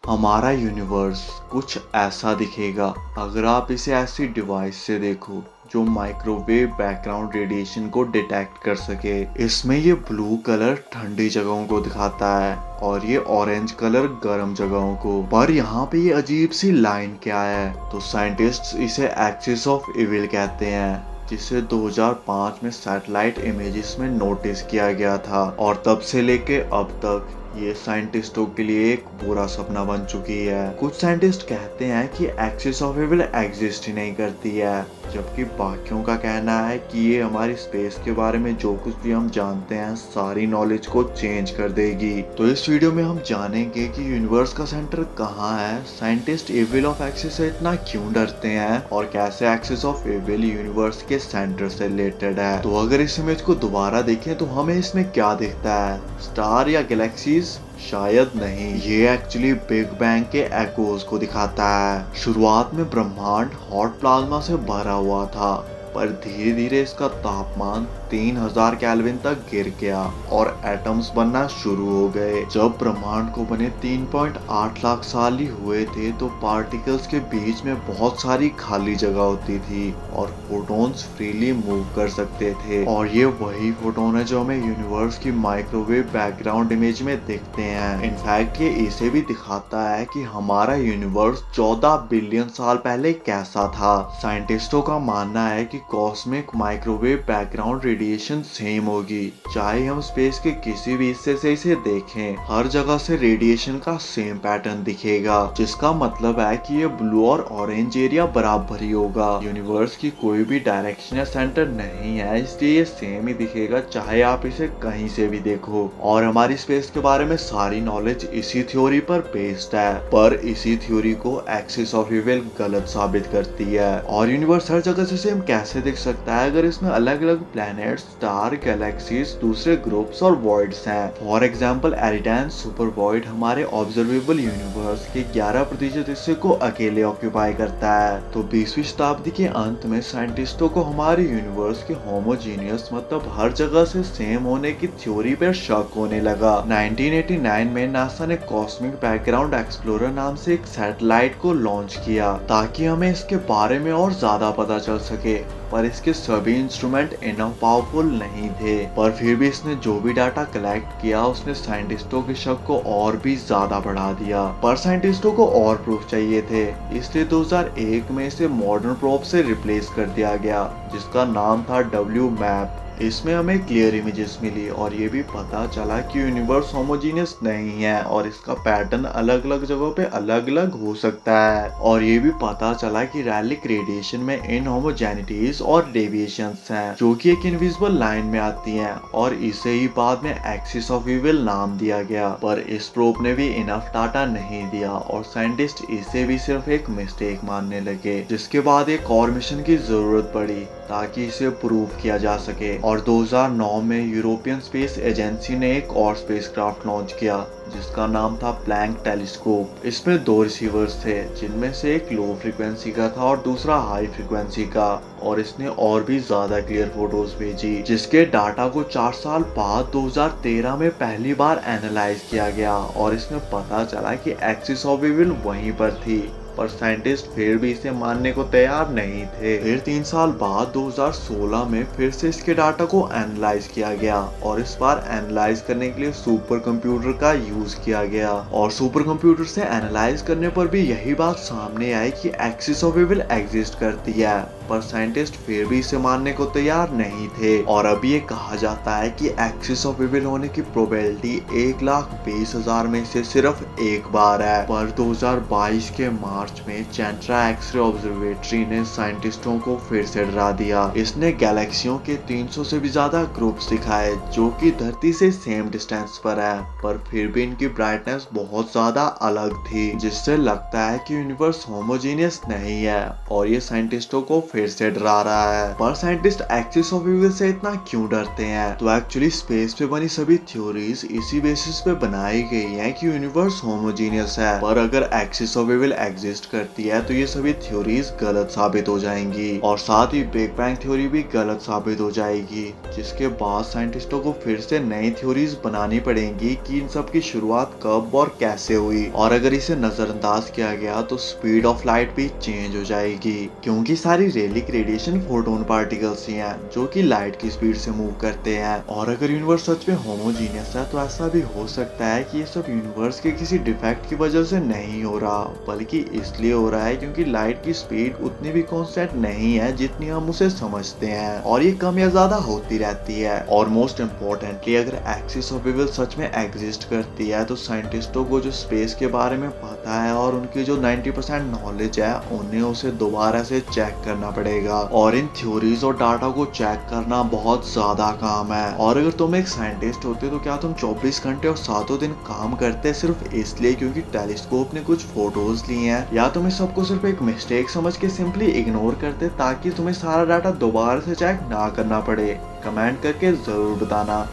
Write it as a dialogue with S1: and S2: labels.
S1: हमारा यूनिवर्स कुछ ऐसा दिखेगा अगर आप इसे ऐसी डिवाइस से देखो जो माइक्रोवेव बैकग्राउंड रेडिएशन को डिटेक्ट कर सके। इसमें ये ब्लू कलर ठंडी जगहों को दिखाता है और ये ऑरेंज कलर गर्म जगहों को। पर यहाँ पे ये अजीब सी लाइन क्या है? तो साइंटिस्ट्स इसे एक्सिस ऑफ इविल कहते हैं, जिसे 2005 में सैटेलाइट इमेजेस में नोटिस किया गया था और तब से लेके अब तक ये साइंटिस्टों के लिए एक बुरा सपना बन चुकी है। कुछ साइंटिस्ट कहते हैं कि एक्सिस ऑफ इविल एग्जिस्ट ही नहीं करती है, जबकि बाकियों का कहना है कि ये हमारी स्पेस के बारे में जो कुछ भी हम जानते हैं सारी नॉलेज को चेंज कर देगी। तो इस वीडियो में हम जानेंगे कि यूनिवर्स का सेंटर कहाँ है, साइंटिस्ट इविल ऑफ एक्सिस से इतना क्यों डरते हैं और कैसे एक्सिस ऑफ इविल यूनिवर्स के सेंटर से रिलेटेड है। तो अगर इस इमेज को दोबारा देखें तो हमें इसमें क्या दिखता है? स्टार या गैलेक्सीज? शायद नहीं, ये एक्चुअली बिग बैंग के एकोज को दिखाता है। शुरुआत में ब्रह्मांड हॉट प्लाज्मा से भरा हुआ था, पर धीरे धीरे इसका तापमान 3000 केल्विन तक गिर गया और एटम्स बनना शुरू हो गए। जब ब्रह्मांड को बने 3.8 लाख साल ही हुए थे तो पार्टिकल्स के बीच में बहुत सारी खाली जगह होती थी और फोटॉन्स फ्रीली मूव कर सकते थे। और ये वही फोटोन है जो हमें यूनिवर्स की माइक्रोवेव बैकग्राउंड इमेज में दिखते हैं। इनफैक्ट ये इसे भी दिखाता है कि हमारा यूनिवर्स 14 बिलियन साल पहले कैसा था। साइंटिस्टों का मानना है कि cosmic microwave background radiation same होगी, चाहे हम स्पेस के किसी भी हिस्से से इसे देखें। हर जगह से रेडिएशन का सेम पैटर्न दिखेगा, जिसका मतलब है कि ये ब्लू और ऑरेंज एरिया बराबर ही होगा। यूनिवर्स की कोई भी डायरेक्शन या सेंटर नहीं है, इसलिए ये सेम ही दिखेगा चाहे आप इसे कहीं से भी देखो। और हमारी स्पेस के बारे में सारी नॉलेज इसी थ्योरी पर बेस्ड है, पर इसी थ्योरी को एक्सिस ऑफ इविल गलत साबित करती है। और यूनिवर्स हर जगह से सेम कैसे दिख सकता है अगर इसमें अलग अलग प्लैनेट, स्टार, गैलेक्सीज, दूसरे ग्रुप्स और वॉइड्स हैं? फॉर एग्जांपल एरिडान सुपर वॉइड हमारे ऑब्जर्वेबल यूनिवर्स के 11% हिस्से को अकेले ऑक्यूपाई करता है। तो 20वीं शताब्दी के अंत में साइंटिस्टों को हमारे यूनिवर्स के होमोजीनियस मतलब हर जगह से सेम होने की थ्योरी पर शक होने लगा। 1989 में नासा ने कॉस्मिक बैकग्राउंड एक्सप्लोरर नाम से एक सैटेलाइट को लॉन्च किया ताकि हमें इसके बारे में और ज्यादा पता चल सके, पर इसके सभी इंस्ट्रूमेंट इनफ पावरफुल नहीं थे। पर फिर भी इसने जो भी डाटा कलेक्ट किया उसने साइंटिस्टों के शक को और भी ज्यादा बढ़ा दिया। पर साइंटिस्टों को और प्रूफ चाहिए थे, इसलिए 2001 में इसे मॉडर्न प्रोब से रिप्लेस कर दिया गया, जिसका नाम था WMAP। इसमें हमें क्लियर इमेजेस मिली और ये भी पता चला कि यूनिवर्स होमोजीनियस नहीं है और इसका पैटर्न अलग अलग जगहों पे अलग अलग हो सकता है। और ये भी पता चला कि रैलिक रेडिएशन में इनहोमोजेनिटीज और डेविएशंस हैं, जो कि एक इनविजिबल लाइन में आती हैं, और इसे ही बाद में एक्सिस ऑफ इविल नाम दिया गया। पर इस प्रोब ने भी इनफ डाटा नहीं दिया और साइंटिस्ट इसे भी सिर्फ एक मिस्टेक मानने लगे, जिसके बाद एक और मिशन की जरूरत पड़ी ताकि इसे प्रूव किया जा सके। और 2009 में यूरोपियन स्पेस एजेंसी ने एक और स्पेसक्राफ्ट लॉन्च किया जिसका नाम था प्लैंक टेलीस्कोप। इसमें 2 रिसीवर्स थे, जिनमें से एक लो फ्रीक्वेंसी का था और दूसरा हाई फ्रीक्वेंसी का, और इसने और भी ज्यादा क्लियर फोटोज भेजी, जिसके डाटा को 4 साल बाद 2013 में पहली बार एनालाइज किया गया और इसमें पता चला कि एक्सिस ऑफ इविल वहीं पर थी। पर साइंटिस्ट फिर भी इसे मानने को तैयार नहीं थे। फिर 3 साल बाद 2016 में फिर से इसके डाटा को एनालाइज किया गया और इस बार एनालाइज करने के लिए सुपर कंप्यूटर का यूज किया गया। और सुपर कंप्यूटर से एनालाइज करने पर भी यही बात सामने आई कि एक्सिस ऑफ इविल एग्जिस्ट करती है, पर साइंटिस्ट फिर भी इसे मानने को तैयार नहीं थे। और अभी ये कहा जाता है कि एक्सिस ऑफ इविल होने की प्रोबेबिलिटी 1,20,000 में से सिर्फ एक बार है। पर 2022 के मार्च में चैंट्रा एक्सरे ऑब्जर्वेटरी ने साइंटिस्टों को फिर से डरा दिया। इसने गैलेक्सियों के 300 से भी ज्यादा ग्रुप्स दिखाए जो कि धरती से सेम डिस्टेंस पर है, पर फिर भी इनकी ब्राइटनेस बहुत ज्यादा अलग थी, जिससे लगता है कि यूनिवर्स होमोजीनियस नहीं है। और ये साइंटिस्टों को फिर से डरा रहा है। पर साइंटिस्ट एक्सिस ऑफ इविल से इतना क्यों डरते हैं? तो एक्चुअली स्पेस पे बनी सभी थ्योरीज इसी बेसिस पे बनाई गई हैं कि यूनिवर्स होमोजीनियस है। पर अगर एक्सिस ऑफ इविल एग्जिस्ट करती है तो ये सभी थ्योरीज गलत साबित हो जाएंगी और साथ ही बिग बैंग थ्योरी भी गलत साबित हो जाएगी, जिसके बाद साइंटिस्टों को फिर से नई थ्योरीज बनानी पड़ेंगी कि इन सब की शुरुआत कब और कैसे हुई। और अगर इसे नजरअंदाज किया गया तो स्पीड ऑफ लाइट भी चेंज हो जाएगी, क्योंकि सारी रेलिक रेडिएशन फोटोन पार्टिकल्स ही हैं जो कि लाइट की स्पीड से मूव करते हैं। और अगर यूनिवर्स सच में होमोजीनियस है तो ऐसा भी हो सकता है कि ये सब यूनिवर्स के किसी डिफेक्ट की वजह से नहीं हो रहा, बल्कि इसलिए हो रहा है क्योंकि लाइट की स्पीड उतनी भी कांस्टेंट नहीं है जितनी हम उसे समझते हैं, और ये कम या ज्यादा होती रहती है। और मोस्ट इम्पोर्टेंटली अगर एक्सिस ऑफ इविल सच में एग्जिस्ट करती है तो साइंटिस्टों को जो स्पेस के बारे में पता है और उनकी जो 90% नॉलेज है उन्हें उसे दोबारा से चेक करना पड़ेगा। और इन थ्योरीज और डाटा को चेक करना बहुत ज्यादा काम है। और अगर तुम एक साइंटिस्ट होते तो क्या तुम 24 घंटे और 7 दिन काम करते सिर्फ इसलिए क्योंकि टेलीस्कोप ने कुछ फोटोज ली हैं, या तुम इस सबको सिर्फ एक मिस्टेक समझ के सिंपली इग्नोर करते ताकि तुम्हें सारा डाटा दोबारा से चेक ना करना पड़े? कमेंट करके जरूर बताना।